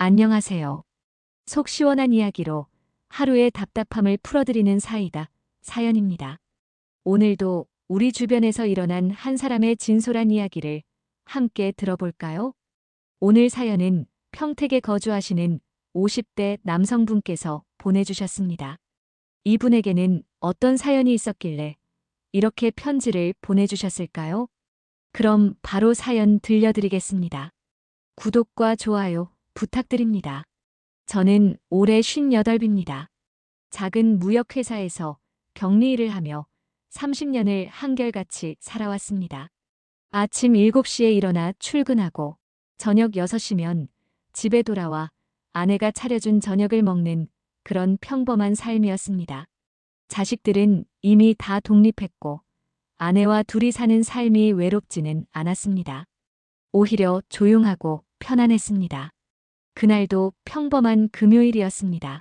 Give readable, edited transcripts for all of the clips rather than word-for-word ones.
안녕하세요. 속 시원한 이야기로 하루의 답답함을 풀어드리는 사이다. 사연입니다. 오늘도 우리 주변에서 일어난 한 사람의 진솔한 이야기를 함께 들어볼까요? 오늘 사연은 평택에 거주하시는 50대 남성분께서 보내주셨습니다. 이분에게는 어떤 사연이 있었길래 이렇게 편지를 보내주셨을까요? 그럼 바로 사연 들려드리겠습니다. 구독과 좋아요 부탁드립니다. 저는 올해 58입니다. 작은 무역회사에서 격리 일을 하며 30년을 한결같이 살아왔습니다. 아침 7시에 일어나 출근하고 저녁 6시면 집에 돌아와 아내가 차려준 저녁을 먹는 그런 평범한 삶이었습니다. 자식들은 이미 다 독립했고 아내와 둘이 사는 삶이 외롭지는 않았습니다. 오히려 조용하고 편안했습니다. 그날도 평범한 금요일이었습니다.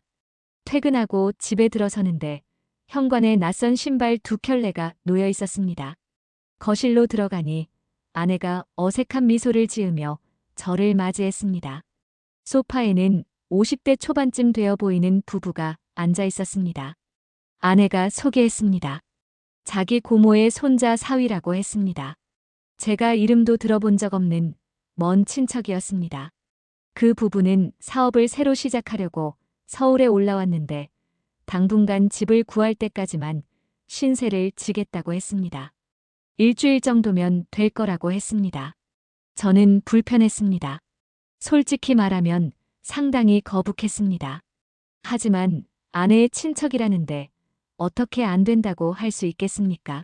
퇴근하고 집에 들어서는데 현관에 낯선 신발 2켤레가 놓여 있었습니다. 거실로 들어가니 아내가 어색한 미소를 지으며 저를 맞이했습니다. 소파에는 50대 초반쯤 되어 보이는 부부가 앉아 있었습니다. 아내가 소개했습니다. 자기 고모의 손자 사위라고 했습니다. 제가 이름도 들어본 적 없는 먼 친척이었습니다. 그 부부는 사업을 새로 시작하려고 서울에 올라왔는데 당분간 집을 구할 때까지만 신세를 지겠다고 했습니다. 일주일 정도면 될 거라고 했습니다. 저는 불편했습니다. 솔직히 말하면 상당히 거북했습니다. 하지만 아내의 친척이라는데 어떻게 안 된다고 할 수 있겠습니까?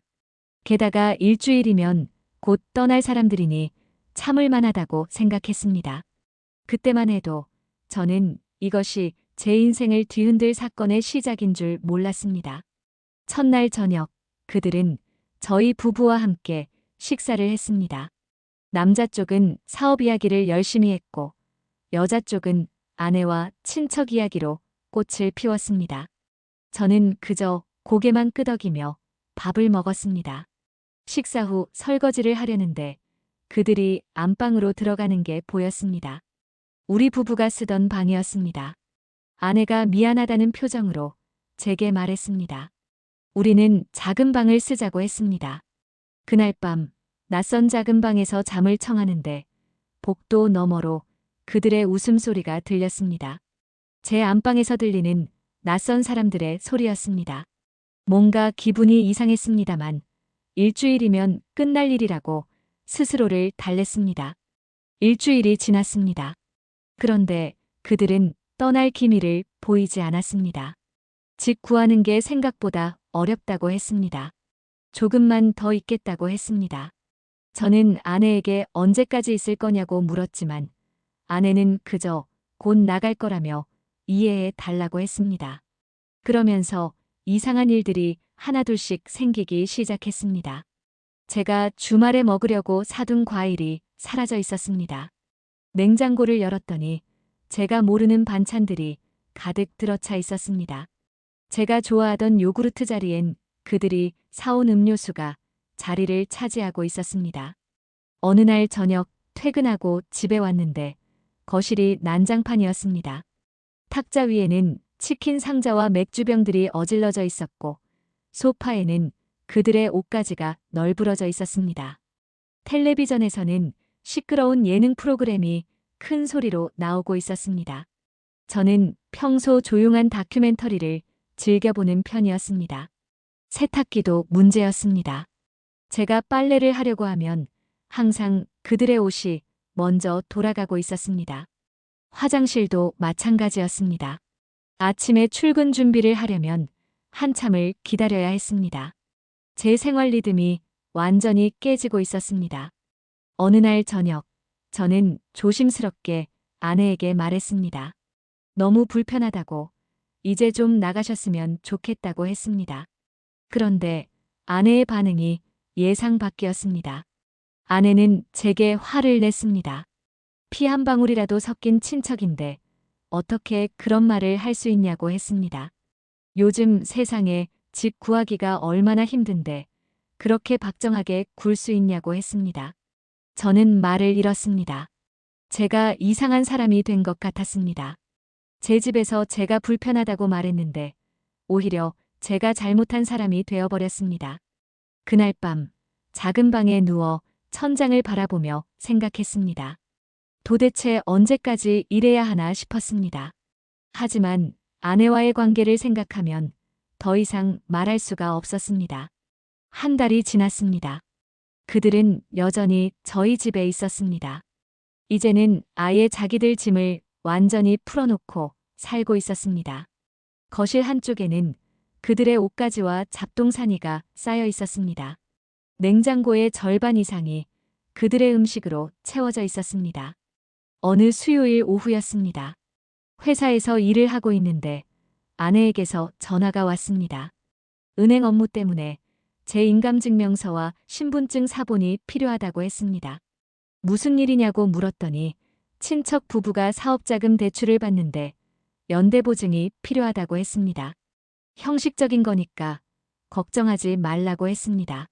게다가 일주일이면 곧 떠날 사람들이니 참을 만하다고 생각했습니다. 그때만 해도 저는 이것이 제 인생을 뒤흔들 사건의 시작인 줄 몰랐습니다. 첫날 저녁, 그들은 저희 부부와 함께 식사를 했습니다. 남자 쪽은 사업 이야기를 열심히 했고, 여자 쪽은 아내와 친척 이야기로 꽃을 피웠습니다. 저는 그저 고개만 끄덕이며 밥을 먹었습니다. 식사 후 설거지를 하려는데 그들이 안방으로 들어가는 게 보였습니다. 우리 부부가 쓰던 방이었습니다. 아내가 미안하다는 표정으로 제게 말했습니다. 우리는 작은 방을 쓰자고 했습니다. 그날 밤 낯선 작은 방에서 잠을 청하는데 복도 너머로 그들의 웃음소리가 들렸습니다. 제 안방에서 들리는 낯선 사람들의 소리였습니다. 뭔가 기분이 이상했습니다만 일주일이면 끝날 일이라고 스스로를 달랬습니다. 일주일이 지났습니다. 그런데 그들은 떠날 기미를 보이지 않았습니다. 집 구하는 게 생각보다 어렵다고 했습니다. 조금만 더 있겠다고 했습니다. 저는 아내에게 언제까지 있을 거냐고 물었지만 아내는 그저 곧 나갈 거라며 이해해 달라고 했습니다. 그러면서 이상한 일들이 하나둘씩 생기기 시작했습니다. 제가 주말에 먹으려고 사둔 과일이 사라져 있었습니다. 냉장고를 열었더니 제가 모르는 반찬들이 가득 들어차 있었습니다. 제가 좋아하던 요구르트 자리엔 그들이 사온 음료수가 자리를 차지하고 있었습니다. 어느 날 저녁 퇴근하고 집에 왔는데 거실이 난장판이었습니다. 탁자 위에는 치킨 상자와 맥주병들이 어질러져 있었고 소파에는 그들의 옷가지가 널브러져 있었습니다. 텔레비전에서는 시끄러운 예능 프로그램이 큰 소리로 나오고 있었습니다. 저는 평소 조용한 다큐멘터리를 즐겨보는 편이었습니다. 세탁기도 문제였습니다. 제가 빨래를 하려고 하면 항상 그들의 옷이 먼저 돌아가고 있었습니다. 화장실도 마찬가지였습니다. 아침에 출근 준비를 하려면 한참을 기다려야 했습니다. 제 생활 리듬이 완전히 깨지고 있었습니다. 어느 날 저녁, 저는 조심스럽게 아내에게 말했습니다. 너무 불편하다고, 이제 좀 나가셨으면 좋겠다고 했습니다. 그런데 아내의 반응이 예상 밖이었습니다. 아내는 제게 화를 냈습니다. 피 한 방울이라도 섞인 친척인데 어떻게 그런 말을 할 수 있냐고 했습니다. 요즘 세상에 집 구하기가 얼마나 힘든데 그렇게 박정하게 굴 수 있냐고 했습니다. 저는 말을 잃었습니다. 제가 이상한 사람이 된 것 같았습니다. 제 집에서 제가 불편하다고 말했는데 오히려 제가 잘못한 사람이 되어버렸습니다. 그날 밤 작은 방에 누워 천장을 바라보며 생각했습니다. 도대체 언제까지 이래야 하나 싶었습니다. 하지만 아내와의 관계를 생각하면 더 이상 말할 수가 없었습니다. 한 달이 지났습니다. 그들은 여전히 저희 집에 있었습니다. 이제는 아예 자기들 짐을 완전히 풀어놓고 살고 있었습니다. 거실 한쪽에는 그들의 옷가지와 잡동사니가 쌓여 있었습니다. 냉장고의 절반 이상이 그들의 음식으로 채워져 있었습니다. 어느 수요일 오후였습니다. 회사에서 일을 하고 있는데 아내에게서 전화가 왔습니다. 은행 업무 때문에 제 인감증명서와 신분증 사본이 필요하다고 했습니다. 무슨 일이냐고 물었더니 친척 부부가 사업자금 대출을 받는데 연대보증이 필요하다고 했습니다. 형식적인 거니까 걱정하지 말라고 했습니다.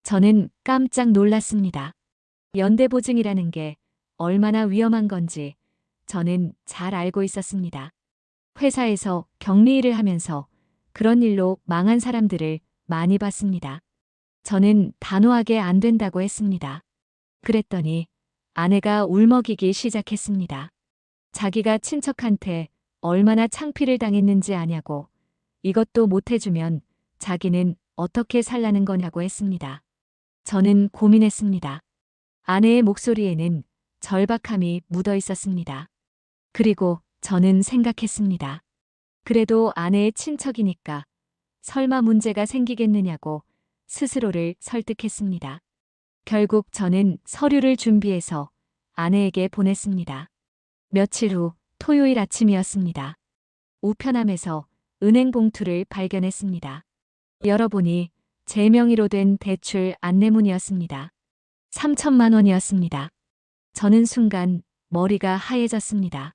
저는 깜짝 놀랐습니다. 연대보증이라는 게 얼마나 위험한 건지 저는 잘 알고 있었습니다. 회사에서 격리일을 하면서 그런 일로 망한 사람들을 많이 봤습니다. 저는 단호하게 안 된다고 했습니다. 그랬더니 아내가 울먹이기 시작했습니다. 자기가 친척한테 얼마나 창피를 당했는지 아냐고, 이것도 못해주면 자기는 어떻게 살라는 거냐고 했습니다. 저는 고민했습니다. 아내의 목소리에는 절박함이 묻어 있었습니다. 그리고 저는 생각했습니다. 그래도 아내의 친척이니까 설마 문제가 생기겠느냐고 스스로를 설득했습니다. 결국 저는 서류를 준비해서 아내에게 보냈습니다. 며칠 후 토요일 아침이었습니다. 우편함에서 은행 봉투를 발견했습니다. 열어보니 제 명의로 된 대출 안내문이었습니다. 3천만 원이었습니다. 저는 순간 머리가 하얘졌습니다.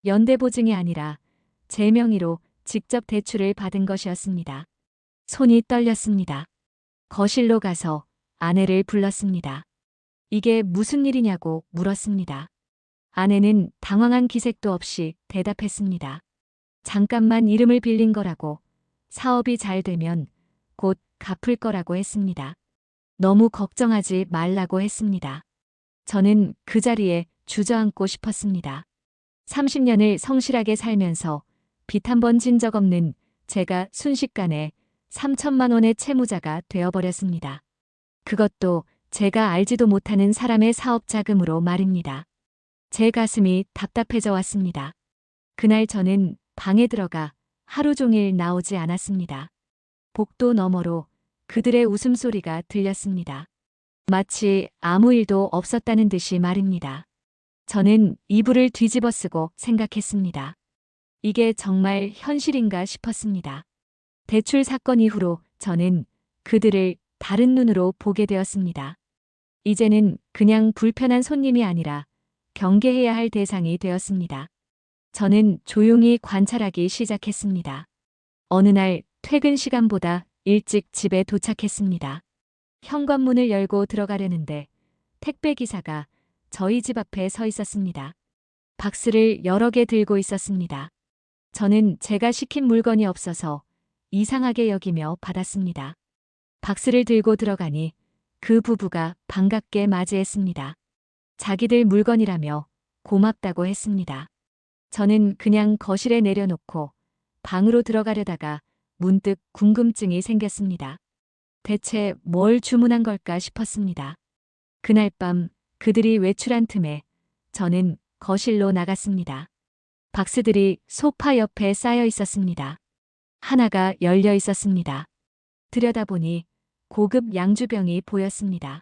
연대보증이 아니라 제 명의로 직접 대출을 받은 것이었습니다. 손이 떨렸습니다. 거실로 가서 아내를 불렀습니다. 이게 무슨 일이냐고 물었습니다. 아내는 당황한 기색도 없이 대답했습니다. 잠깐만 이름을 빌린 거라고, 사업이 잘 되면 곧 갚을 거라고 했습니다. 너무 걱정하지 말라고 했습니다. 저는 그 자리에 주저앉고 싶었습니다. 30년을 성실하게 살면서 빚 한 번 진 적 없는 제가 순식간에 3천만 원의 채무자가 되어버렸습니다. 그것도 제가 알지도 못하는 사람의 사업 자금으로 말입니다. 제 가슴이 답답해져 왔습니다. 그날 저는 방에 들어가 하루 종일 나오지 않았습니다. 복도 너머로 그들의 웃음소리가 들렸습니다. 마치 아무 일도 없었다는 듯이 말입니다. 저는 이불을 뒤집어 쓰고 생각했습니다. 이게 정말 현실인가 싶었습니다. 대출 사건 이후로 저는 그들을 다른 눈으로 보게 되었습니다. 이제는 그냥 불편한 손님이 아니라 경계해야 할 대상이 되었습니다. 저는 조용히 관찰하기 시작했습니다. 어느 날 퇴근 시간보다 일찍 집에 도착했습니다. 현관문을 열고 들어가려는데 택배기사가 저희 집 앞에 서 있었습니다. 박스를 여러 개 들고 있었습니다. 저는 제가 시킨 물건이 없어서 이상하게 여기며 받았습니다. 박스를 들고 들어가니 그 부부가 반갑게 맞이했습니다. 자기들 물건이라며 고맙다고 했습니다. 저는 그냥 거실에 내려놓고 방으로 들어가려다가 문득 궁금증이 생겼습니다. 대체 뭘 주문한 걸까 싶었습니다. 그날 밤 그들이 외출한 틈에 저는 거실로 나갔습니다. 박스들이 소파 옆에 쌓여 있었습니다. 하나가 열려 있었습니다. 들여다보니 고급 양주병이 보였습니다.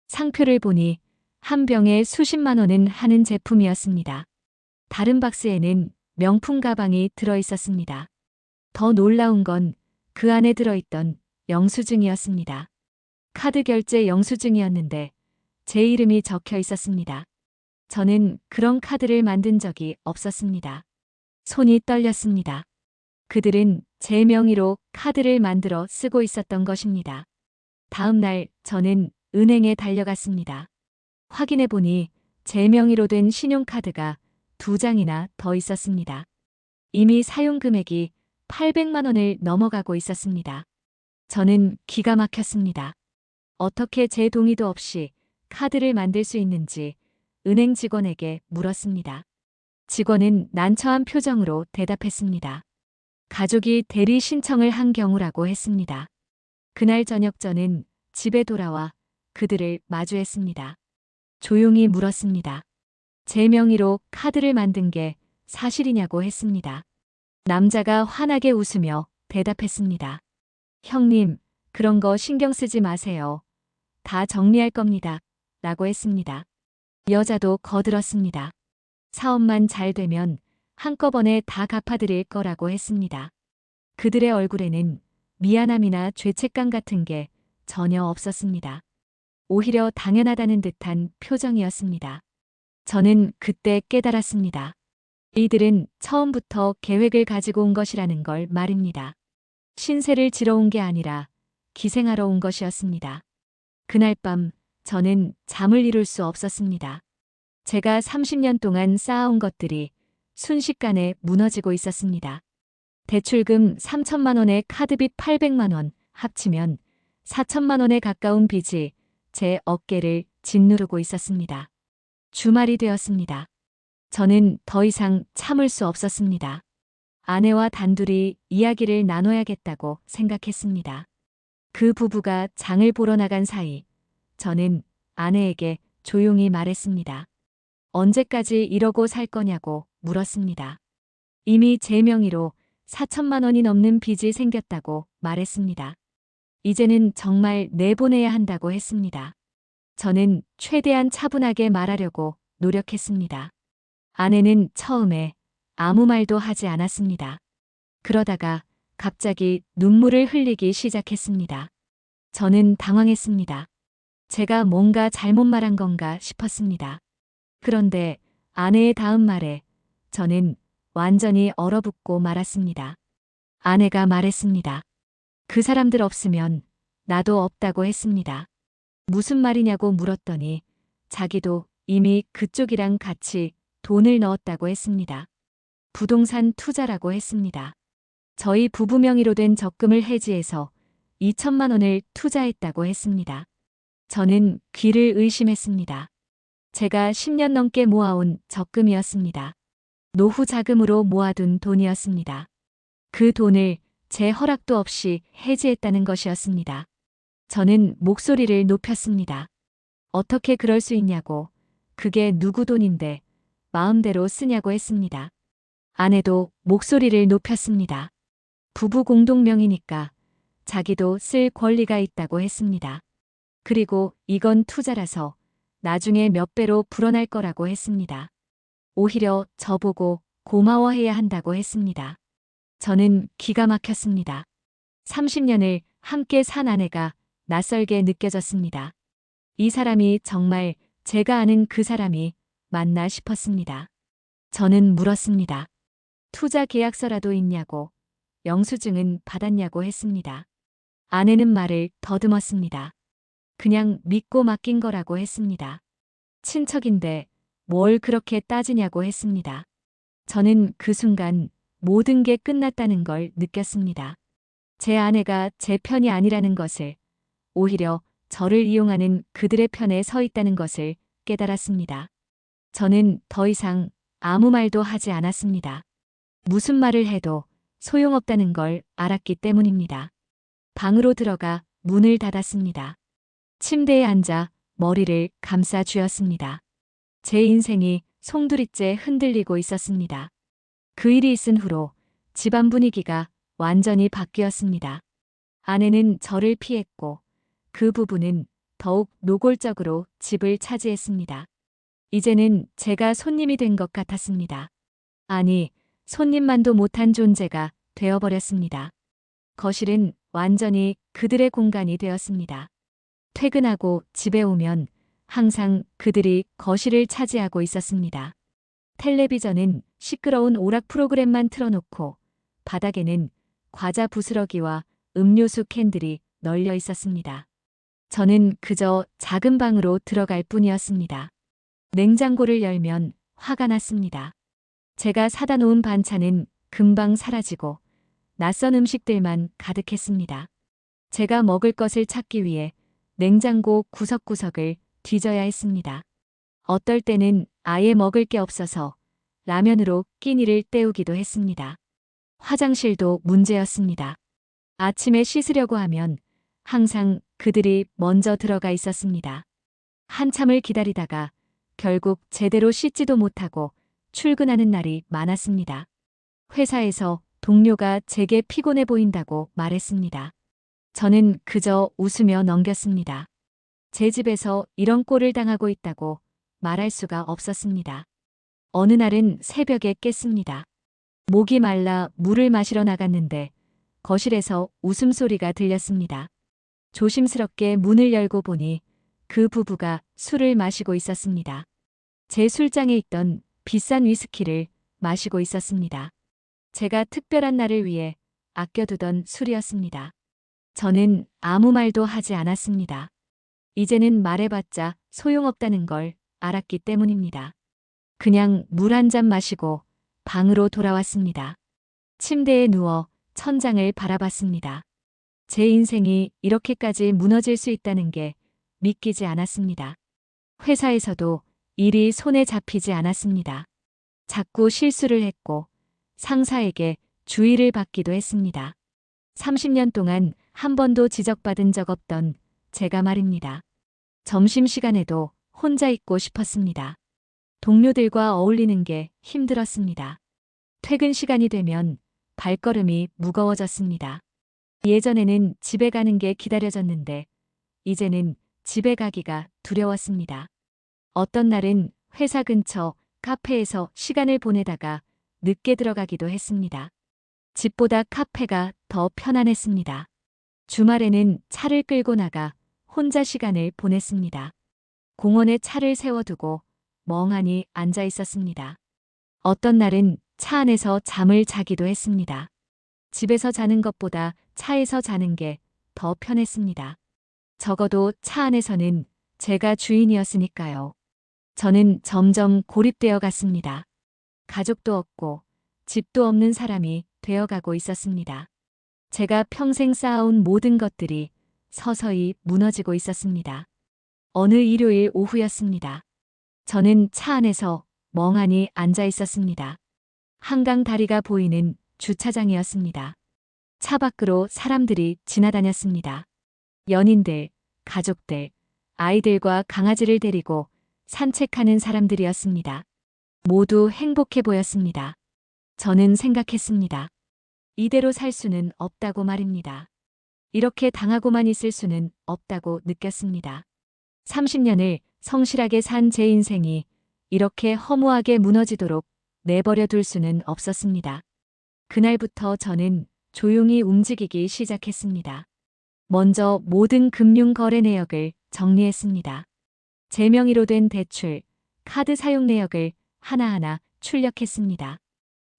상표를 보니 한 병에 수십만 원은 하는 제품이었습니다. 다른 박스에는 명품 가방이 들어 있었습니다. 더 놀라운 건 그 안에 들어있던 영수증이었습니다. 카드 결제 영수증이었는데 제 이름이 적혀 있었습니다. 저는 그런 카드를 만든 적이 없었습니다. 손이 떨렸습니다. 그들은 제 명의로 카드를 만들어 쓰고 있었던 것입니다. 다음 날 저는 은행에 달려갔습니다. 확인해 보니 제 명의로 된 신용카드가 2장이나 더 있었습니다. 이미 사용 금액이 800만 원을 넘어가고 있었습니다. 저는 기가 막혔습니다. 어떻게 제 동의도 없이 카드를 만들 수 있는지 은행 직원에게 물었습니다. 직원은 난처한 표정으로 대답했습니다. 가족이 대리 신청을 한 경우라고 했습니다. 그날 저녁 저는 집에 돌아와 그들을 마주했습니다. 조용히 물었습니다. 제 명의로 카드를 만든 게 사실이냐고 했습니다. 남자가 환하게 웃으며 대답했습니다. 형님, 그런 거 신경 쓰지 마세요. 다 정리할 겁니다. 라고 했습니다. 여자도 거들었습니다. 사업만 잘 되면 한꺼번에 다 갚아드릴 거라고 했습니다. 그들의 얼굴에는 미안함이나 죄책감 같은 게 전혀 없었습니다. 오히려 당연하다는 듯한 표정이었습니다. 저는 그때 깨달았습니다. 이들은 처음부터 계획을 가지고 온 것이라는 걸 말입니다. 신세를 지러 온 게 아니라 기생하러 온 것이었습니다. 그날 밤 저는 잠을 이룰 수 없었습니다. 제가 30년 동안 쌓아온 것들이 순식간에 무너지고 있었습니다. 대출금 3천만 원에 카드빚 800만 원 합치면 4천만 원에 가까운 빚이 제 어깨를 짓누르고 있었습니다. 주말이 되었습니다. 저는 더 이상 참을 수 없었습니다. 아내와 단둘이 이야기를 나눠야겠다고 생각했습니다. 그 부부가 장을 보러 나간 사이 저는 아내에게 조용히 말했습니다. 언제까지 이러고 살 거냐고 물었습니다. 이미 제 명의로 4천만 원이 넘는 빚이 생겼다고 말했습니다. 이제는 정말 내보내야 한다고 했습니다. 저는 최대한 차분하게 말하려고 노력했습니다. 아내는 처음에 아무 말도 하지 않았습니다. 그러다가 갑자기 눈물을 흘리기 시작했습니다. 저는 당황했습니다. 제가 뭔가 잘못 말한 건가 싶었습니다. 그런데 아내의 다음 말에 저는 완전히 얼어붙고 말았습니다. 아내가 말했습니다. 그 사람들 없으면 나도 없다고 했습니다. 무슨 말이냐고 물었더니 자기도 이미 그쪽이랑 같이 돈을 넣었다고 했습니다. 부동산 투자라고 했습니다. 저희 부부 명의로 된 적금을 해지해서 2천만 원을 투자했다고 했습니다. 저는 귀를 의심했습니다. 제가 10년 넘게 모아온 적금이었습니다. 노후 자금으로 모아둔 돈이었습니다. 그 돈을 제 허락도 없이 해지했다는 것이었습니다. 저는 목소리를 높였습니다. 어떻게 그럴 수 있냐고, 그게 누구 돈인데 마음대로 쓰냐고 했습니다. 아내도 목소리를 높였습니다. 부부 공동명의니까 자기도 쓸 권리가 있다고 했습니다. 그리고 이건 투자라서 나중에 몇 배로 불어날 거라고 했습니다. 오히려 저보고 고마워해야 한다고 했습니다. 저는 기가 막혔습니다. 30년을 함께 산 아내가 낯설게 느껴졌습니다. 이 사람이 정말 제가 아는 그 사람이 맞나 싶었습니다. 저는 물었습니다. 투자 계약서라도 있냐고, 영수증은 받았냐고 했습니다. 아내는 말을 더듬었습니다. 그냥 믿고 맡긴 거라고 했습니다. 친척인데 뭘 그렇게 따지냐고 했습니다. 저는 그 순간 모든 게 끝났다는 걸 느꼈습니다. 제 아내가 제 편이 아니라는 것을, 오히려 저를 이용하는 그들의 편에 서 있다는 것을 깨달았습니다. 저는 더 이상 아무 말도 하지 않았습니다. 무슨 말을 해도 소용없다는 걸 알았기 때문입니다. 방으로 들어가 문을 닫았습니다. 침대에 앉아 머리를 감싸 쥐었습니다. 제 인생이 송두리째 흔들리고 있었습니다. 그 일이 있은 후로 집안 분위기가 완전히 바뀌었습니다. 아내는 저를 피했고 그 부부는 더욱 노골적으로 집을 차지했습니다. 이제는 제가 손님이 된 것 같았습니다. 아니, 손님만도 못한 존재가 되어버렸습니다. 거실은 완전히 그들의 공간이 되었습니다. 퇴근하고 집에 오면 항상 그들이 거실을 차지하고 있었습니다. 텔레비전은 시끄러운 오락 프로그램만 틀어놓고 바닥에는 과자 부스러기와 음료수 캔들이 널려 있었습니다. 저는 그저 작은 방으로 들어갈 뿐이었습니다. 냉장고를 열면 화가 났습니다. 제가 사다 놓은 반찬은 금방 사라지고 낯선 음식들만 가득했습니다. 제가 먹을 것을 찾기 위해 냉장고 구석구석을 뒤져야 했습니다. 어떨 때는 아예 먹을 게 없어서 라면으로 끼니를 때우기도 했습니다. 화장실도 문제였습니다. 아침에 씻으려고 하면 항상 그들이 먼저 들어가 있었습니다. 한참을 기다리다가 결국 제대로 씻지도 못하고 출근하는 날이 많았습니다. 회사에서 동료가 제게 피곤해 보인다고 말했습니다. 저는 그저 웃으며 넘겼습니다. 제 집에서 이런 꼴을 당하고 있다고 말할 수가 없었습니다. 어느 날은 새벽에 깼습니다. 목이 말라 물을 마시러 나갔는데 거실에서 웃음소리가 들렸습니다. 조심스럽게 문을 열고 보니 그 부부가 술을 마시고 있었습니다. 제 술장에 있던 비싼 위스키를 마시고 있었습니다. 제가 특별한 날을 위해 아껴두던 술이었습니다. 저는 아무 말도 하지 않았습니다. 이제는 말해봤자 소용없다는 걸 알았기 때문입니다. 그냥 물 한 잔 마시고 방으로 돌아왔습니다. 침대에 누워 천장을 바라봤습니다. 제 인생이 이렇게까지 무너질 수 있다는 게 믿기지 않았습니다. 회사에서도 일이 손에 잡히지 않았습니다. 자꾸 실수를 했고 상사에게 주의를 받기도 했습니다. 30년 동안 한 번도 지적받은 적 없던 제가 말입니다. 점심시간에도 혼자 있고 싶었습니다. 동료들과 어울리는 게 힘들었습니다. 퇴근 시간이 되면 발걸음이 무거워졌습니다. 예전에는 집에 가는 게 기다려졌는데 이제는 집에 가기가 두려웠습니다. 어떤 날은 회사 근처 카페에서 시간을 보내다가 늦게 들어가기도 했습니다. 집보다 카페가 더 편안했습니다. 주말에는 차를 끌고 나가 혼자 시간을 보냈습니다. 공원에 차를 세워두고 멍하니 앉아 있었습니다. 어떤 날은 차 안에서 잠을 자기도 했습니다. 집에서 자는 것보다 차에서 자는 게 더 편했습니다. 적어도 차 안에서는 제가 주인이었으니까요. 저는 점점 고립되어 갔습니다. 가족도 없고 집도 없는 사람이 되어가고 있었습니다. 제가 평생 쌓아온 모든 것들이 서서히 무너지고 있었습니다. 어느 일요일 오후였습니다. 저는 차 안에서 멍하니 앉아 있었습니다. 한강 다리가 보이는 주차장이었습니다. 차 밖으로 사람들이 지나다녔습니다. 연인들, 가족들, 아이들과 강아지를 데리고 산책하는 사람들이었습니다. 모두 행복해 보였습니다. 저는 생각했습니다. 이대로 살 수는 없다고 말입니다. 이렇게 당하고만 있을 수는 없다고 느꼈습니다. 30년을 성실하게 산 제 인생이 이렇게 허무하게 무너지도록 내버려 둘 수는 없었습니다. 그날부터 저는 조용히 움직이기 시작했습니다. 먼저 모든 금융 거래 내역을 정리했습니다. 제 명의로 된 대출, 카드 사용 내역을 하나하나 출력했습니다.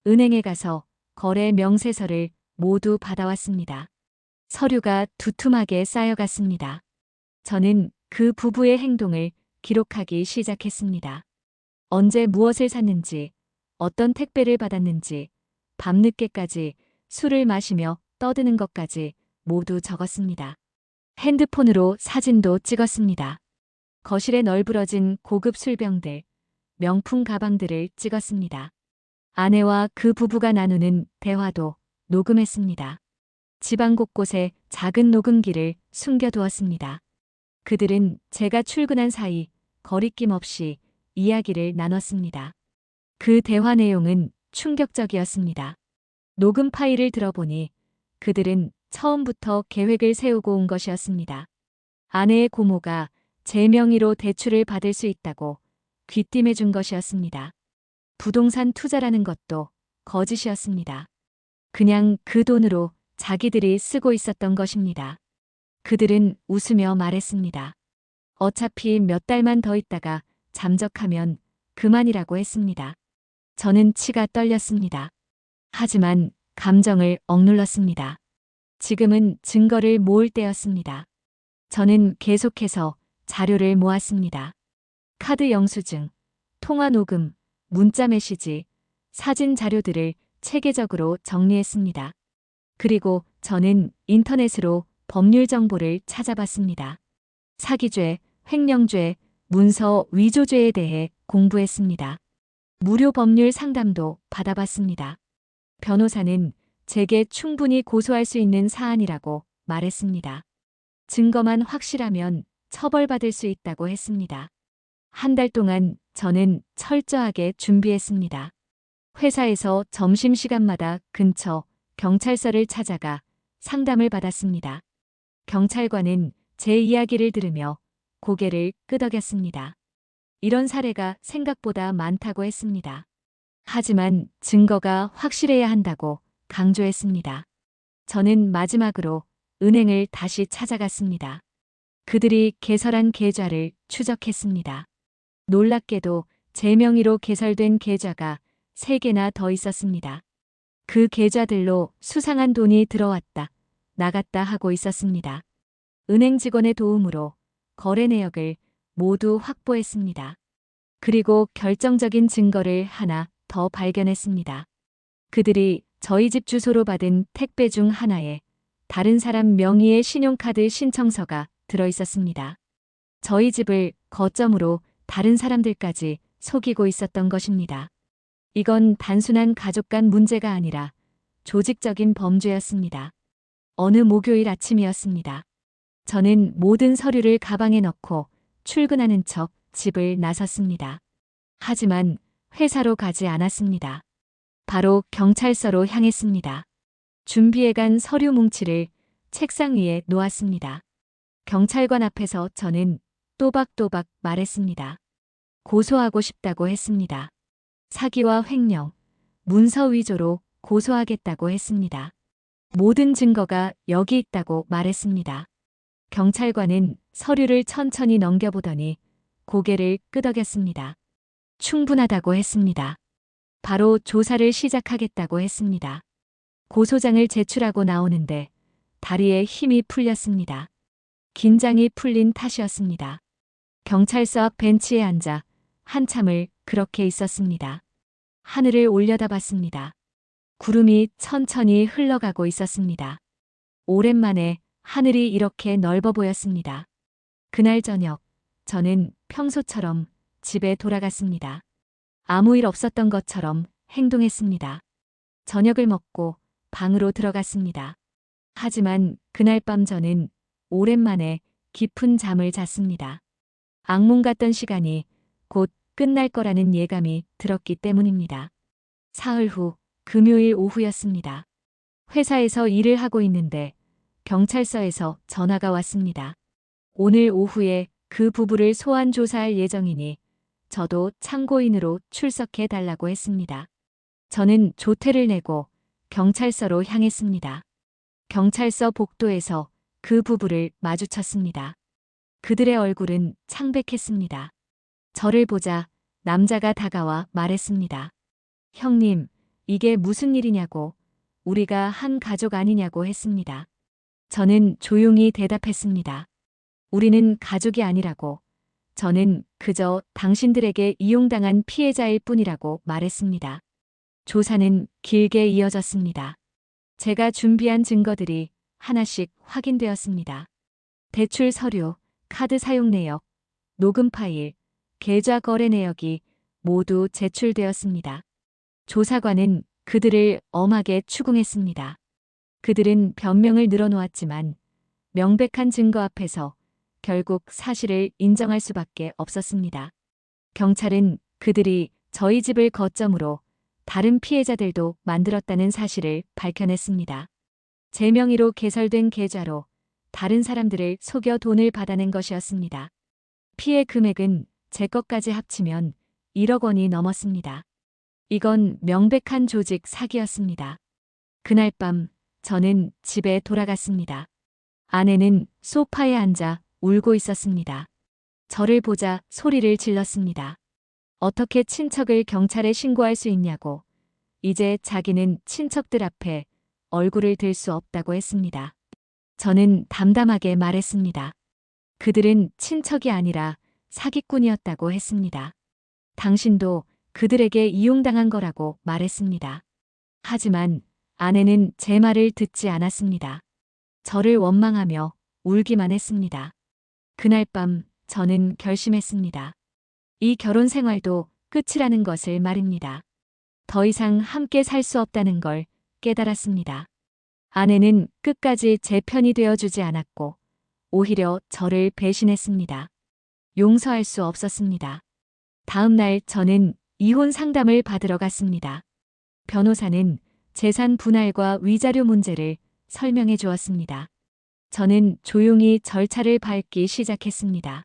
은행에 가서 거래 명세서를 모두 받아왔습니다. 서류가 두툼하게 쌓여갔습니다. 저는 그 부부의 행동을 기록하기 시작했습니다. 언제 무엇을 샀는지, 어떤 택배를 받았는지, 밤늦게까지 술을 마시며 떠드는 것까지 모두 적었습니다. 핸드폰으로 사진도 찍었습니다. 거실에 널브러진 고급 술병들, 명품 가방들을 찍었습니다. 아내와 그 부부가 나누는 대화도 녹음했습니다. 집안 곳곳에 작은 녹음기를 숨겨두었습니다. 그들은 제가 출근한 사이 거리낌 없이 이야기를 나눴습니다. 그 대화 내용은 충격적이었습니다. 녹음 파일을 들어보니 그들은 처음부터 계획을 세우고 온 것이었습니다. 아내의 고모가 제 명의로 대출을 받을 수 있다고 귀띔해 준 것이었습니다. 부동산 투자라는 것도 거짓이었습니다. 그냥 그 돈으로 자기들이 쓰고 있었던 것입니다. 그들은 웃으며 말했습니다. 어차피 몇 달만 더 있다가 잠적하면 그만이라고 했습니다. 저는 치가 떨렸습니다. 하지만 감정을 억눌렀습니다. 지금은 증거를 모을 때였습니다. 저는 계속해서 자료를 모았습니다. 카드 영수증, 통화 녹음, 문자 메시지, 사진 자료들을 체계적으로 정리했습니다. 그리고 저는 인터넷으로 법률 정보를 찾아봤습니다. 사기죄, 횡령죄, 문서 위조죄에 대해 공부했습니다. 무료 법률 상담도 받아봤습니다. 변호사는 제게 충분히 고소할 수 있는 사안이라고 말했습니다. 증거만 확실하면 처벌받을 수 있다고 했습니다. 한 달 동안 저는 철저하게 준비했습니다. 회사에서 점심시간마다 근처 경찰서를 찾아가 상담을 받았습니다. 경찰관은 제 이야기를 들으며 고개를 끄덕였습니다. 이런 사례가 생각보다 많다고 했습니다. 하지만 증거가 확실해야 한다고 강조했습니다. 저는 마지막으로 은행을 다시 찾아갔습니다. 그들이 개설한 계좌를 추적했습니다. 놀랍게도 제 명의로 개설된 계좌가 3개나 더 있었습니다. 그 계좌들로 수상한 돈이 들어왔다, 나갔다 하고 있었습니다. 은행 직원의 도움으로 거래 내역을 모두 확보했습니다. 그리고 결정적인 증거를 하나 더 발견했습니다. 그들이 저희 집 주소로 받은 택배 중 하나에 다른 사람 명의의 신용카드 신청서가 들어 있었습니다. 저희 집을 거점으로 다른 사람들까지 속이고 있었던 것입니다. 이건 단순한 가족 간 문제가 아니라 조직적인 범죄였습니다. 어느 목요일 아침이었습니다. 저는 모든 서류를 가방에 넣고 출근하는 척 집을 나섰습니다. 하지만 회사로 가지 않았습니다. 바로 경찰서로 향했습니다. 준비해간 서류 뭉치를 책상 위에 놓았습니다. 경찰관 앞에서 저는 또박또박 말했습니다. 고소하고 싶다고 했습니다. 사기와 횡령, 문서 위조로 고소하겠다고 했습니다. 모든 증거가 여기 있다고 말했습니다. 경찰관은 서류를 천천히 넘겨보더니 고개를 끄덕였습니다. 충분하다고 했습니다. 바로 조사를 시작하겠다고 했습니다. 고소장을 제출하고 나오는데 다리에 힘이 풀렸습니다. 긴장이 풀린 탓이었습니다. 경찰서 앞 벤치에 앉아 한참을 그렇게 있었습니다. 하늘을 올려다봤습니다. 구름이 천천히 흘러가고 있었습니다. 오랜만에 하늘이 이렇게 넓어 보였습니다. 그날 저녁, 저는 평소처럼 집에 돌아갔습니다. 아무 일 없었던 것처럼 행동했습니다. 저녁을 먹고 방으로 들어갔습니다. 하지만 그날 밤 저는 오랜만에 깊은 잠을 잤습니다. 악몽 같던 시간이 곧 끝날 거라는 예감이 들었기 때문입니다. 사흘 후 금요일 오후였습니다. 회사에서 일을 하고 있는데 경찰서에서 전화가 왔습니다. 오늘 오후에 그 부부를 소환 조사할 예정이니 저도 참고인으로 출석해 달라고 했습니다. 저는 조퇴를 내고 경찰서로 향했습니다. 경찰서 복도에서 그 부부를 마주쳤습니다. 그들의 얼굴은 창백했습니다. 저를 보자 남자가 다가와 말했습니다. 형님, 이게 무슨 일이냐고, 우리가 한 가족 아니냐고 했습니다. 저는 조용히 대답했습니다. 우리는 가족이 아니라고, 저는 그저 당신들에게 이용당한 피해자일 뿐이라고 말했습니다. 조사는 길게 이어졌습니다. 제가 준비한 증거들이 하나씩 확인되었습니다. 대출 서류, 카드 사용 내역, 녹음 파일, 계좌 거래 내역이 모두 제출되었습니다. 조사관은 그들을 엄하게 추궁했습니다. 그들은 변명을 늘어놓았지만 명백한 증거 앞에서 결국 사실을 인정할 수밖에 없었습니다. 경찰은 그들이 저희 집을 거점으로 다른 피해자들도 만들었다는 사실을 밝혀냈습니다. 제 명의로 개설된 계좌로 다른 사람들을 속여 돈을 받아낸 것이었습니다. 피해 금액은 제 것까지 합치면 1억 원이 넘었습니다. 이건 명백한 조직 사기였습니다. 그날 밤 저는 집에 돌아갔습니다. 아내는 소파에 앉아 울고 있었습니다. 저를 보자 소리를 질렀습니다. 어떻게 친척을 경찰에 신고할 수 있냐고. 이제 자기는 친척들 앞에 얼굴을 들 수 없다고 했습니다. 저는 담담하게 말했습니다. 그들은 친척이 아니라 사기꾼이었다고 했습니다. 당신도 그들에게 이용당한 거라고 말했습니다. 하지만 아내는 제 말을 듣지 않았습니다. 저를 원망하며 울기만 했습니다. 그날 밤 저는 결심했습니다. 이 결혼 생활도 끝이라는 것을 말입니다. 더 이상 함께 살 수 없다는 걸 깨달았습니다. 아내는 끝까지 제 편이 되어주지 않았고 오히려 저를 배신했습니다. 용서할 수 없었습니다. 다음 날 저는 이혼 상담을 받으러 갔습니다. 변호사는 재산 분할과 위자료 문제를 설명해 주었습니다. 저는 조용히 절차를 밟기 시작했습니다.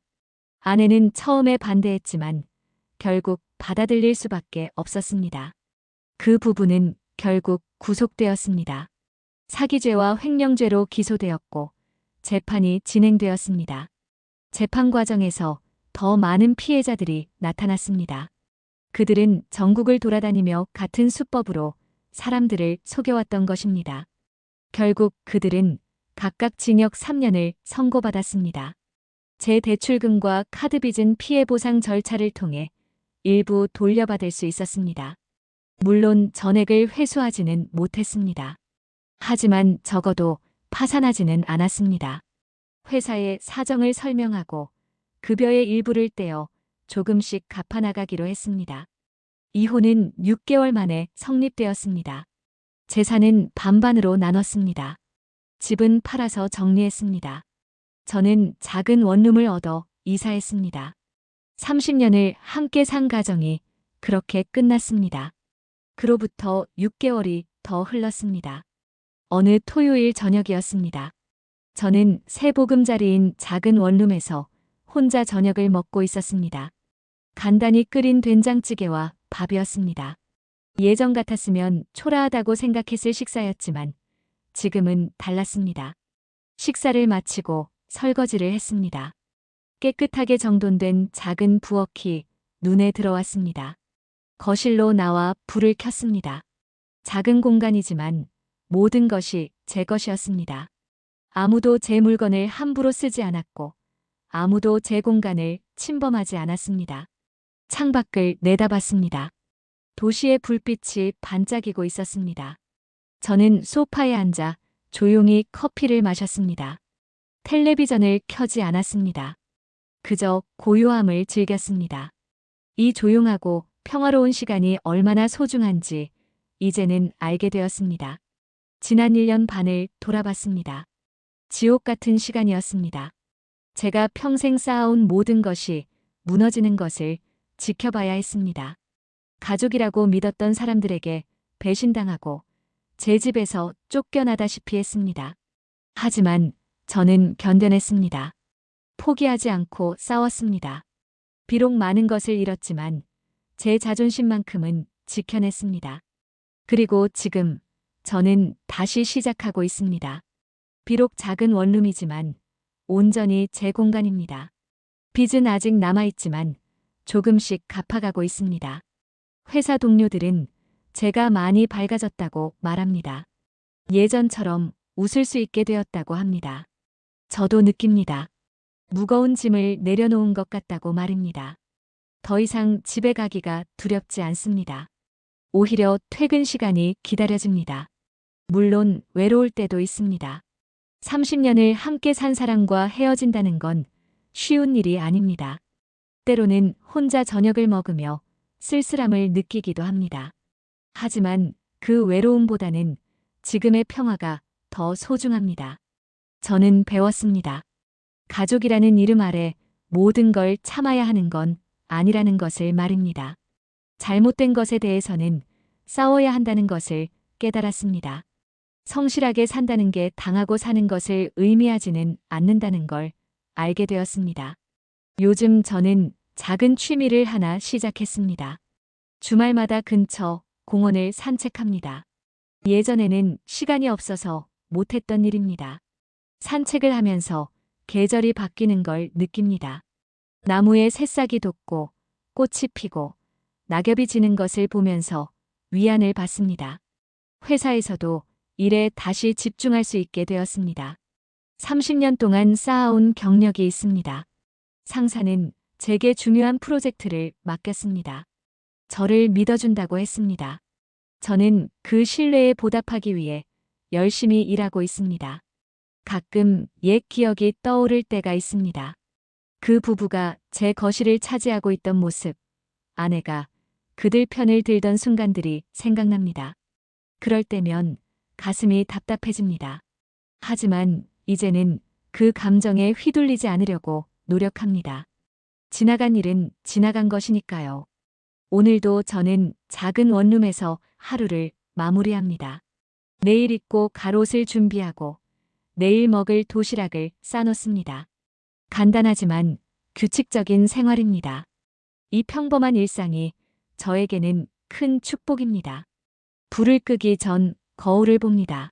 아내는 처음에 반대했지만 결국 받아들일 수밖에 없었습니다. 그 부부는 결국 구속되었습니다. 사기죄와 횡령죄로 기소되었고 재판이 진행되었습니다. 재판 과정에서 더 많은 피해자들이 나타났습니다. 그들은 전국을 돌아다니며 같은 수법으로 사람들을 속여왔던 것입니다. 결국 그들은 각각 징역 3년을 선고받았습니다. 제 대출금과 카드 빚은 피해 보상 절차를 통해 일부 돌려받을 수 있었습니다. 물론 전액을 회수하지는 못했습니다. 하지만 적어도 파산하지는 않았습니다. 회사에 사정을 설명하고 급여의 일부를 떼어 조금씩 갚아나가기로 했습니다. 이혼은 6개월 만에 성립되었습니다. 재산은 반반으로 나눴습니다. 집은 팔아서 정리했습니다. 저는 작은 원룸을 얻어 이사했습니다. 30년을 함께 산 가정이 그렇게 끝났습니다. 그로부터 6개월이 더 흘렀습니다. 어느 토요일 저녁이었습니다. 저는 새 보금자리인 작은 원룸에서 혼자 저녁을 먹고 있었습니다. 간단히 끓인 된장찌개와 밥이었습니다. 예전 같았으면 초라하다고 생각했을 식사였지만 지금은 달랐습니다. 식사를 마치고 설거지를 했습니다. 깨끗하게 정돈된 작은 부엌이 눈에 들어왔습니다. 거실로 나와 불을 켰습니다. 작은 공간이지만 모든 것이 제 것이었습니다. 아무도 제 물건을 함부로 쓰지 않았고 아무도 제 공간을 침범하지 않았습니다. 창밖을 내다봤습니다. 도시의 불빛이 반짝이고 있었습니다. 저는 소파에 앉아 조용히 커피를 마셨습니다. 텔레비전을 켜지 않았습니다. 그저 고요함을 즐겼습니다. 이 조용하고 평화로운 시간이 얼마나 소중한지 이제는 알게 되었습니다. 지난 1년 반을 돌아봤습니다. 지옥 같은 시간이었습니다. 제가 평생 쌓아온 모든 것이 무너지는 것을 지켜봐야 했습니다. 가족이라고 믿었던 사람들에게 배신당하고 제 집에서 쫓겨나다시피 했습니다. 하지만 저는 견뎌냈습니다. 포기하지 않고 싸웠습니다. 비록 많은 것을 잃었지만 제 자존심만큼은 지켜냈습니다. 그리고 지금 저는 다시 시작하고 있습니다. 비록 작은 원룸이지만 온전히 제 공간입니다. 빚은 아직 남아있지만 조금씩 갚아가고 있습니다. 회사 동료들은 제가 많이 밝아졌다고 말합니다. 예전처럼 웃을 수 있게 되었다고 합니다. 저도 느낍니다. 무거운 짐을 내려놓은 것 같다고 말입니다. 더 이상 집에 가기가 두렵지 않습니다. 오히려 퇴근 시간이 기다려집니다. 물론 외로울 때도 있습니다. 30년을 함께 산 사람과 헤어진다는 건 쉬운 일이 아닙니다. 때로는 혼자 저녁을 먹으며 쓸쓸함을 느끼기도 합니다. 하지만 그 외로움보다는 지금의 평화가 더 소중합니다. 저는 배웠습니다. 가족이라는 이름 아래 모든 걸 참아야 하는 건 아니라는 것을 말입니다. 잘못된 것에 대해서는 싸워야 한다는 것을 깨달았습니다. 성실하게 산다는 게 당하고 사는 것을 의미하지는 않는다는 걸 알게 되었습니다. 요즘 저는 작은 취미를 하나 시작했습니다. 주말마다 근처 공원을 산책합니다. 예전에는 시간이 없어서 못했던 일입니다. 산책을 하면서 계절이 바뀌는 걸 느낍니다. 나무에 새싹이 돋고 꽃이 피고 낙엽이 지는 것을 보면서 위안을 받습니다. 회사에서도 일에 다시 집중할 수 있게 되었습니다. 30년 동안 쌓아온 경력이 있습니다. 상사는 제게 중요한 프로젝트를 맡겼습니다. 저를 믿어준다고 했습니다. 저는 그 신뢰에 보답하기 위해 열심히 일하고 있습니다. 가끔 옛 기억이 떠오를 때가 있습니다. 그 부부가 제 거실을 차지하고 있던 모습, 아내가 그들 편을 들던 순간들이 생각납니다. 그럴 때면 가슴이 답답해집니다. 하지만 이제는 그 감정에 휘둘리지 않으려고 노력합니다. 지나간 일은 지나간 것이니까요. 오늘도 저는 작은 원룸에서 하루를 마무리합니다. 내일 입고 갈 옷을 준비하고 내일 먹을 도시락을 싸놓습니다. 간단하지만 규칙적인 생활입니다. 이 평범한 일상이 저에게는 큰 축복입니다. 불을 끄기 전 거울을 봅니다.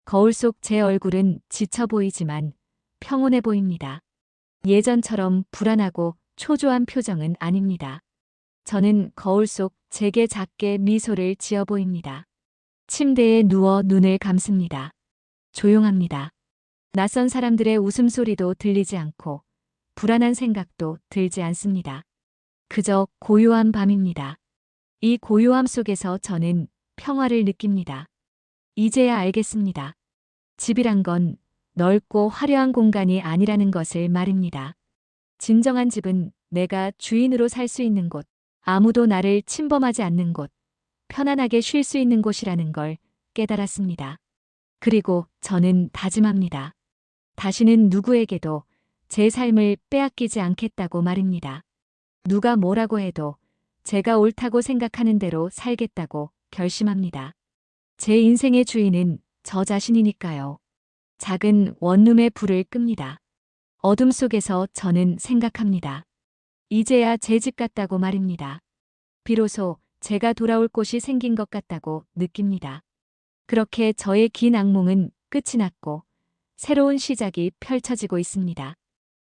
거울 속 제 얼굴은 지쳐 보이지만 평온해 보입니다. 예전처럼 불안하고 초조한 표정은 아닙니다. 저는 거울 속 제게 작게 미소를 지어 보입니다. 침대에 누워 눈을 감습니다. 조용합니다. 낯선 사람들의 웃음소리도 들리지 않고 불안한 생각도 들지 않습니다. 그저 고요한 밤입니다. 이 고요함 속에서 저는 평화를 느낍니다. 이제야 알겠습니다. 집이란 건 넓고 화려한 공간이 아니라는 것을 말입니다. 진정한 집은 내가 주인으로 살 수 있는 곳, 아무도 나를 침범하지 않는 곳, 편안하게 쉴 수 있는 곳이라는 걸 깨달았습니다. 그리고 저는 다짐합니다. 다시는 누구에게도 제 삶을 빼앗기지 않겠다고 말입니다. 누가 뭐라고 해도 제가 옳다고 생각하는 대로 살겠다고 결심합니다. 제 인생의 주인은 저 자신이니까요. 작은 원룸의 불을 끕니다. 어둠 속에서 저는 생각합니다. 이제야 제 집 같다고 말입니다. 비로소 제가 돌아올 곳이 생긴 것 같다고 느낍니다. 그렇게 저의 긴 악몽은 끝이 났고 새로운 시작이 펼쳐지고 있습니다.